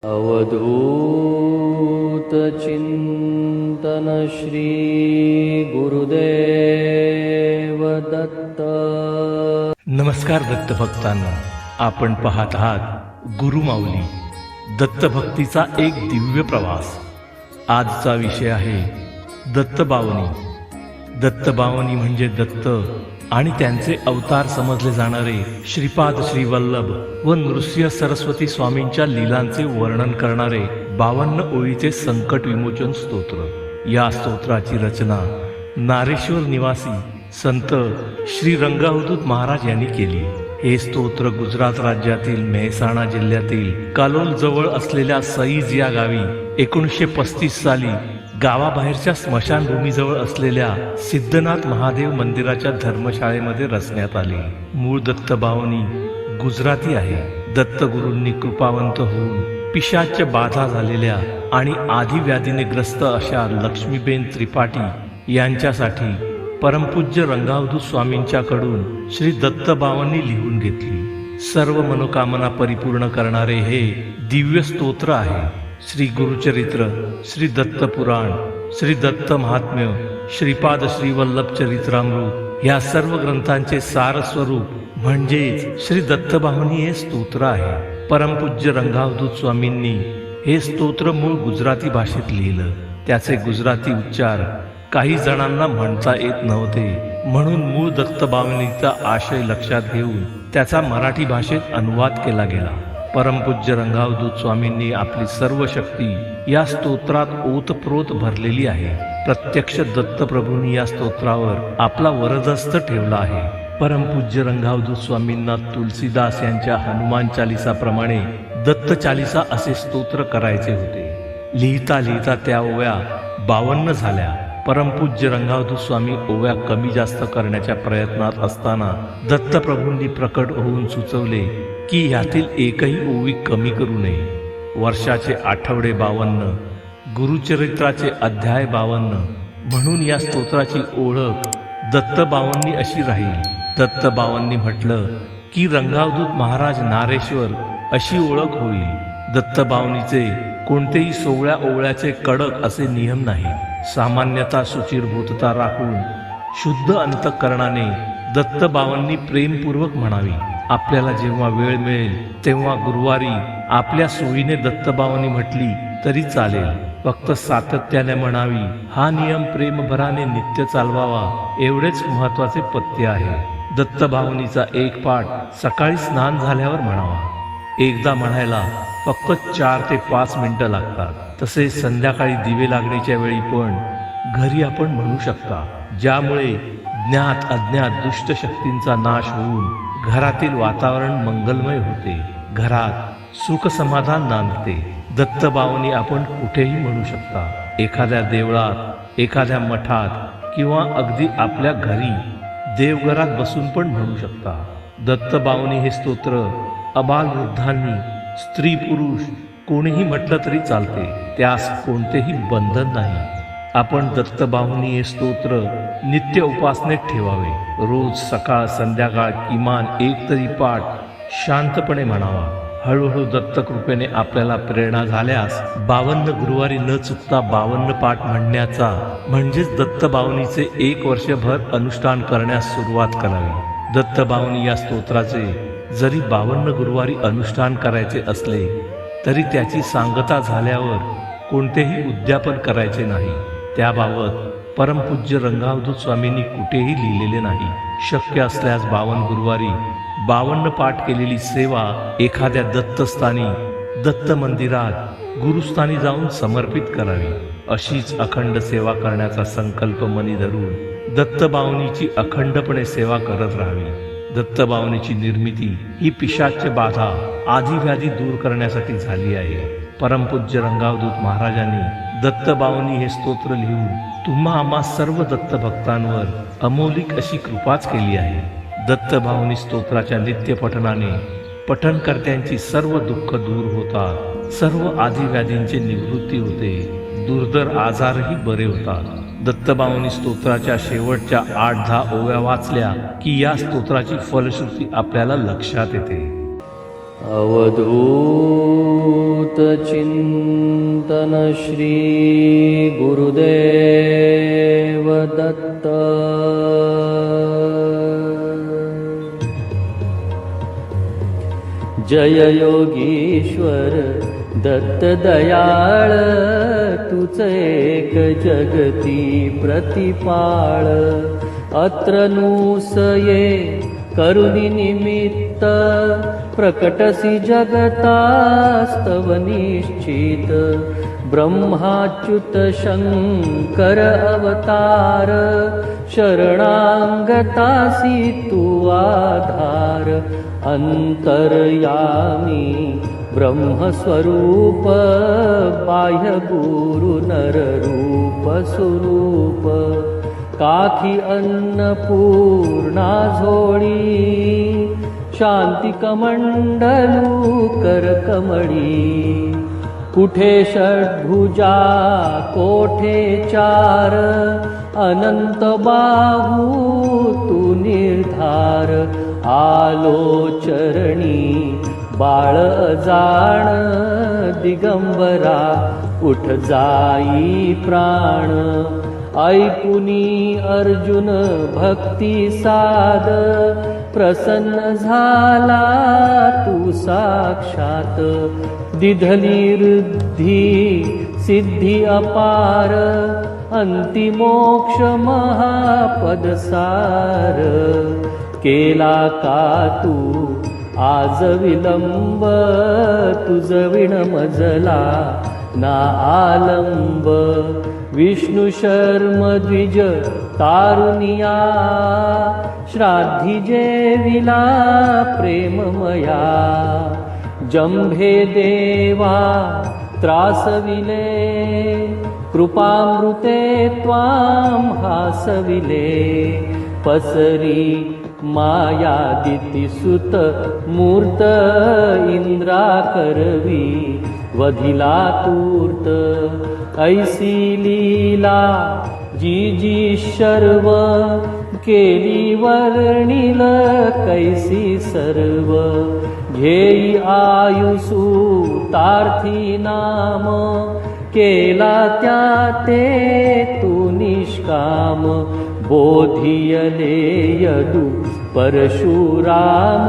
अवधूत चिंतन श्री गुरुदेव दत्त. नमस्कार दत्तभक्तांनो, आपण पाहत आहात गुरुमाऊली दत्तभक्तीचा एक दिव्य प्रवास. आजचा विषय आहे दत्तबावनी. दत्तबावनी म्हणजे दत्त आणि त्यांचे अवतार समजले जाणारे श्रीपाद श्रीवल्लभ व नृसिंह सरस्वती स्वामींच्या लीलांचे वर्णन करणारे 52 ओळीचे संकट विमोचन स्तोत्र. या स्तोत्राची रचना नारेश्वर निवासी संत श्री रंगावधूत महाराज यांनी केली. हे स्तोत्र गुजरात राज्यातील मेहसाणा जिल्ह्यातील कालोल जवळ असलेल्या सईज या गावी 1935 साली गावाबाहेरच्या स्मशानभूमीजवळ असलेल्या सिद्धनाथ महादेव मंदिराच्या धर्मशाळेमध्ये रचण्यात आले. मूळ दत्तबावनी गुजराती आहे. दत्तगुरूंनी कृपावंत होऊन पिशाच्य बाधा झालेल्या आणि आधिव्याधीने ग्रस्त अशा लक्ष्मीबेन त्रिपाठी यांच्यासाठी परमपूज्य रंगावधूत स्वामींच्याकडून श्री दत्तबावनी लिहून घेतली. सर्व मनोकामना परिपूर्ण करणारे हे दिव्य स्तोत्र आहे. श्री गुरुचरित्र, श्री दत्त पुराण, श्री दत्त महात्म्य, श्रीपाद श्रीवल्लभ चरित्रामृत या सर्व ग्रंथांचे सार स्वरूप म्हणजेच श्री दत्तबावनी हे स्तोत्र आहे. परमपूज्य रंगावधूत स्वामींनी हे स्तोत्र मूळ गुजराती भाषेत लिहिलं. त्याचे गुजराती उच्चार काही जणांना म्हणता येत नव्हते, म्हणून मूळ दत्तबावनीचा आशय लक्षात घेऊन त्याचा मराठी भाषेत अनुवाद केला गेला. परमपूज्य रंगावधूत स्वामींनी आपली सर्व शक्ती या स्तोत्रात ओतप्रोत भरलेली आहे. प्रत्यक्ष दत्तप्रभूंनी या स्तोत्रावर आपला वरदहस्त ठेवला आहे. परमपूज्य रंगावधूत स्वामींना तुलसीदास यांच्या हनुमान चालिसाप्रमाणे दत्त चालिसा असे स्तोत्र करायचे होते. लिहिता लिहिता त्या ओव्या 52 झाल्या. परमपूज्य रंगावधूत स्वामी ओव्या कमी जास्त करण्याच्या प्रयत्नात असताना दत्तप्रभूंनी प्रकट होऊन सुचवले की ह्यातील एकही ओवी कमी करू नये. वर्षाचे आठवडे 52, गुरुचरित्राचे अध्याय 52 म्हणून या स्तोत्राची ओळख दत्तबावनी अशी राहील. दत्तबावनी म्हटलं की रंगावधूत महाराज नारेश्वर अशी ओळख होईल. दत्तबावनीचे कोणतेही 16 ओव्याचे कडक असे नियम नाही. सामान्यतः शुचिरभूतता राखून शुद्ध अंतःकरणाने दत्तबावनी प्रेमपूर्वक म्हणावी. आपल्याला जेव्हा वेळ मिळेल तेव्हा गुरुवारी आपल्या सोयीने दत्तबावनी म्हटली तरी चालेल, फक्त सातत्याने म्हणावी. हा नियम प्रेमभराने नित्य चालवावा एवढेच महत्वाचे पथ्य आहे. दत्तबावनीचा एक पाठ सकाळी स्नान झाल्यावर म्हणावा. एकदा म्हणायला फक्त 4 ते 5 मिनिटं लागतात. तसेच संध्याकाळी दिवे लागण्याच्या वेळी पण घरी आपण म्हणू शकता, ज्यामुळे ज्ञात अज्ञात दुष्ट शक्तींचा नाश होऊन घरातील वातावरण मंगलमय होते. घरात सुख समाधान नांदते. दत्तबावनी आपण कुठेही म्हणू शकता. एखाद्या देवळात, एखाद्या मठात किंवा अगदी आपल्या घरी देवघरात बसून पण म्हणू शकता. दत्तबावनी हे स्तोत्र अबाल वृद्धांनी, स्त्री पुरुष कोणीही म्हटलं तरी चालते. त्यास कोणतेही बंधन नाही. आपण दत्तबावनी हे स्तोत्र नित्य उपासनेत ठेवावे. रोज सकाळ संध्याकाळ किमान एक तरी पाठ शांतपणे म्हणावा. हळूहळू दत्तकृपेने आपल्याला प्रेरणा झाल्यास 52 गुरुवारी न चुकता 52 पाठ म्हणण्याचा म्हणजेच दत्तबावनीचे 1 वर्षभर अनुष्ठान करण्यास सुरुवात करावी. दत्तबावनी या स्तोत्राचे जरी 52 गुरुवारी अनुष्ठान करायचे असले तरी त्याची सांगता झाल्यावर कोणतेही उद्यापन करायचे नाही. त्याबाबत परमपूज्य रंगावधूत स्वामींनी कुठेही लिहिलेले नाही. शक्य असल्यास 52 गुरुवारी 52 पाठ केलेली सेवा एखाद्या दत्तस्थानी, दत्त मंदिरात, गुरुस्थानी जाऊन समर्पित करावी. अशीच अखंड सेवा करण्याचा संकल्प मनी धरून दत्तबावनीची अखंडपणे सेवा करत राहावी. दत्तबावनीची निर्मिती ही पिशाच्य बाधा, आधिव्याधी दूर करण्यासाठी झाली आहे. परमपूज्य रंगावधूत महाराजांनी दत्तबावनी हे स्तोत्र लिहून तुम्हा आम्हा सर्व दत्तभक्तांवर अमौलिक अशी कृपाच केली आहे. दत्तबावनी स्तोत्राच्या नित्य पठणाने पठणकर्त्यांची सर्व दुःख दूर होतात. सर्व आधिव्याधींची निवृत्ती होते. दुर्धर आजारही बरे होतात. दत्तबावनी स्तोत्राच्या शेवटच्या 8-10 ओव्या वाचल्या की या स्तोत्राची फलश्रुती आपल्याला लक्षात येते. अवधूत चिंतन श्री गुरुदेव दत्त। जय योगीश्वर दत्त दयाळ, तुझ एक जगती प्रतिपाळ। अत्र नुसये करुणी निमित्त, प्रकटसी जगतास्तव निश्चित। ब्रह्माच्युत शंकर अवतार, शरणांगतासी तू आधार। अंतर्यामी ब्रह्मस्वरूप, बाह्य गुरु नररूप स्वरूप। काठी अन्नपूर्णा झोळी, शांती कमंडलू कर कमळी। कुठे षड्भुजा कोठे चार, अनंत बाहू तू निर्धार। आलो चरणी बाळ अजाण, दिगंबरा उठ जाई प्राण। ऐकुनी अर्जुन भक्ती साध, प्रसन्न झाला तू साक्षात। दिधली रिद्धी सिद्धी अपार, अंतिमोक्ष महापद सार। केला का तू आज विलंब, तुझ विण मजला ना आलंब। विष्णु शर्म द्विज तारुनिया, श्राद्धी जेविला प्रेममया। जंभे देवा त्रासविले, कृपामृते त्वां हासविले। पसरी मायादिती सुत मूर्त, इंद्रा करवी वधिला तूर्त। ऐसी लीला जी जी शर्व, केली वर्णिल कैसी सर्व। घेई आयुसु तार्थी नाम, केला त्या ते तू निष्काम। बोधियले यदु परशुराम,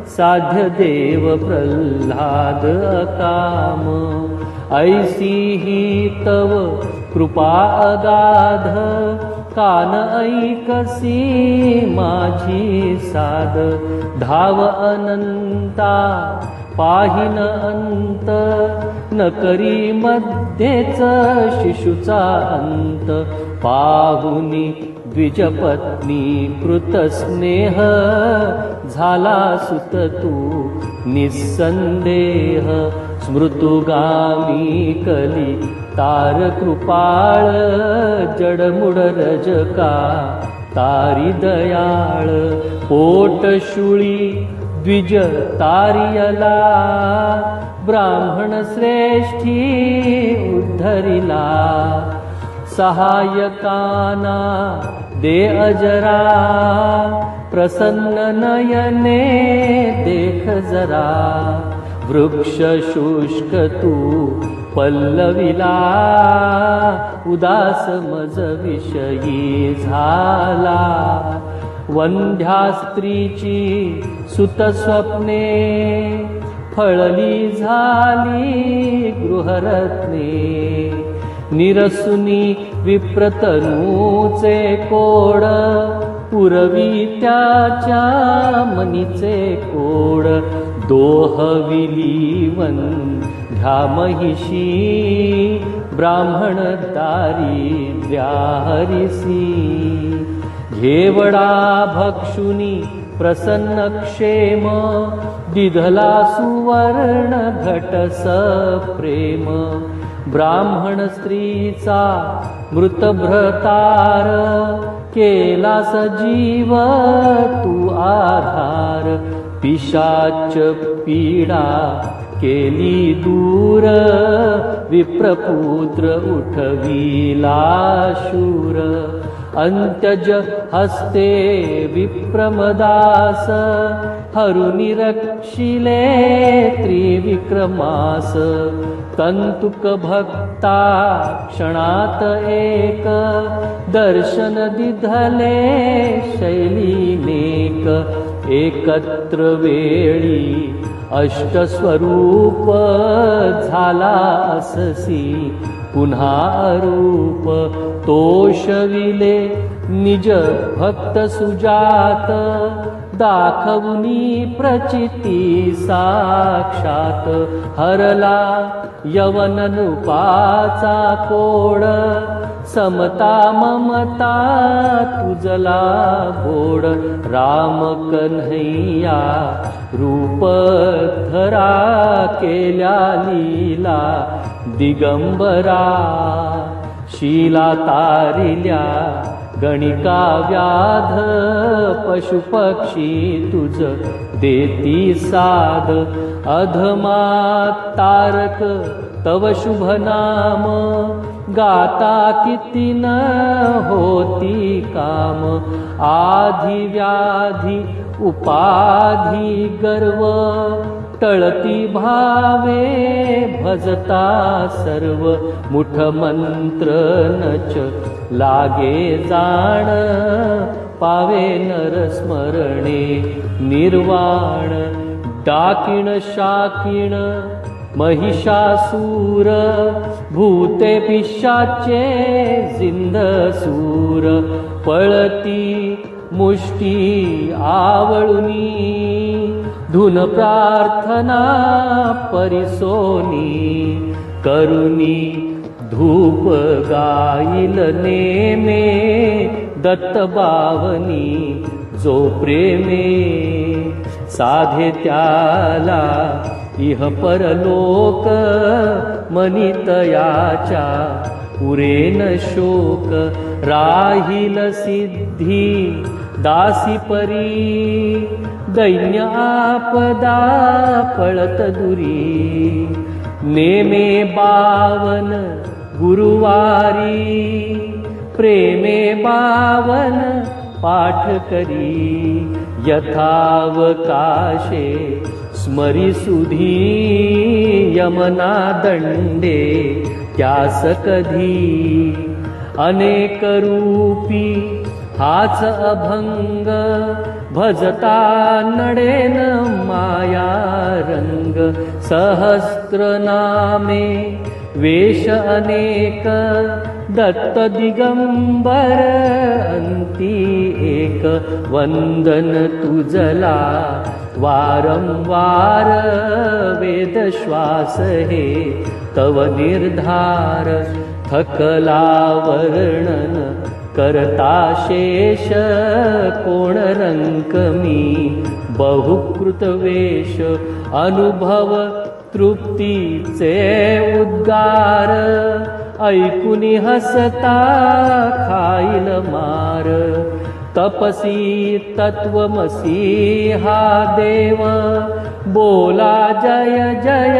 साध्य देव प्रल्हाद अकाम। ऐसी ही तव कृपा अगाध, कान ऐकसी माझी साध। धाव अनंता पाहिन अंत, न करी मध्येच शिशुचा अंत। पाहुनी द्विजपत्नी कृतस्नेह, झाला सुत तू निस्संदेह। स्मृतुगामी कली तार कृपाळ, जडमुड रजका तारी दयाळ। पोटशुळी द्विज तारियला, ब्राह्मण श्रेष्ठी उद्धरिला। सहायकाना दे अजरा, प्रसन्न नयने देख जरा। वृक्ष शुष्क तू पल्लविला, उदास मज विषयी झाला। वंध्या स्त्रीची सुत स्वप्ने, फळली झाली गृहरत्ने। निरसुनी विप्रतनूचे कोड, पुरवी त्याच्या मनीचे कोड। दोहविली वंध्या महिषी, ब्राह्मण दारिद्र्या हरिसी। घेवडा भक्षुनी प्रसन्न क्षेम, दिधला सुवर्ण घट सप्रेम। ब्राह्मण स्त्रीचा मृत भ्रतार, केला सजीव तू आधार। पिशाच पीडा केली दूर, विप्रपुत्र उठविला शूर। अंत्यज हस्ते विप्रमदास हरुनि रक्षिले त्रिविक्रमास तंतुक भक्ता क्षणात एक दर्शन दिधले शैलीनेक एकत्र वेळी अष्टस्वरूप झाला अससी पुन्हा रूप तोषविले निज भक्त सुजात दाखवुनी प्रचिती साक्षात हरला यवन नृपाचा कोड समता ममता तुझला गोड राम कन्हैया रूप धरा केल्या लीला दिगंबरा शीला तारिल्या गणिका व्याध पशुपक्षी तुझ देती साध अधमात तारक तव शुभ नाम गाता किती न होती काम आधी व्याधी उपाधी गर्व टळती भावे भजता सर्व मुठ मंत्र नच लागे जाण पावे नर स्मरणे निर्वाण डाकिण शाकिण महिषासूर भूते पिशाचे जिंदसूर पळती मुष्टी आवळुनी धुन प्रार्थना परिसोनी करुनी धूप गाईल नेमे दत्त बावनी जो प्रेमे साधे त्याला इह परलोक मनितयाच्या उरेन शोक राहील सिद्धी दासी परी दैन्य आपदा पळत दुरी नेमे बावन गुरुवारी प्रेमे बावन पाठ करी यथावकाशे स्मरी सुधी यमना दंडे त्यास कधी अनेक रूपी हाच अभंग भजता नडेन माया रंग सहस्त्र नामे वेश अनेक दत्त दिगंबर अंती एक वंदन तुझला वारंवार वेद श्वास हे तव निर्धार थकला वर्णन करता शेष कोण रंकमी बहुकृत वेश अनुभव तृप्तीचे उद्गार ऐकुनी हसता खाईल मार तपसी तत्वमसी हा देव बोला जय जय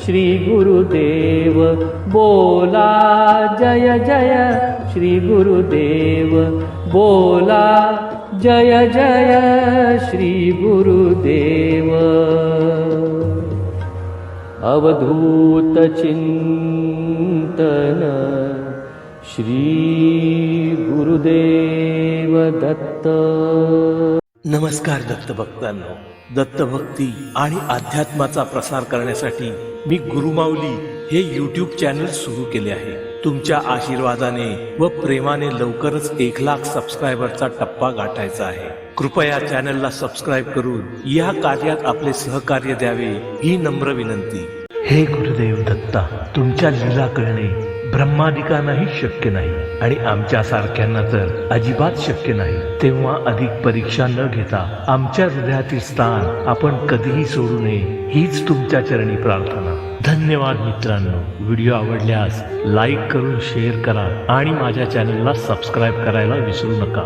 श्री गुरुदेव बोला जय जय श्री गुरुदेव बोला जय जय श्री गुरुदेव अवधूत चिंतन श्री गुरुदेव दत्त. नमस्कार दत्त भक्तांनो. दत्तभक्ती आणि अध्यात्माचा प्रसार करण्यासाठी मी गुरुमाऊली हे YouTube चॅनल सुरू केले आहे. तुमच्या आशीर्वादाने व प्रेमाने लवकरच 1,00,000 सबस्क्रायबरचा टप्पा गाठायचा आहे. कृपया चॅनलला सबस्क्राईब करून या कार्यात आपले सहकार्य द्यावे ही नम्र विनंती. हे गुरुदेव दत्ता, तुमच्या लीला कळणे ब्रह्मादिकांनाही शक्य नाही आणि आमच्या सारख्यांना तर अजिबात शक्य नाही. तेव्हा अधिक परीक्षा न घेता आमच्या हृदयातील स्थान आपण कधीही सोडू नये हीच तुमच्या चरणी प्रार्थना. धन्यवाद मित्रांनो. व्हिडिओ आवडल्यास लाईक करून शेअर करा आणि माझ्या चॅनलला सबस्क्राईब करायला विसरू नका.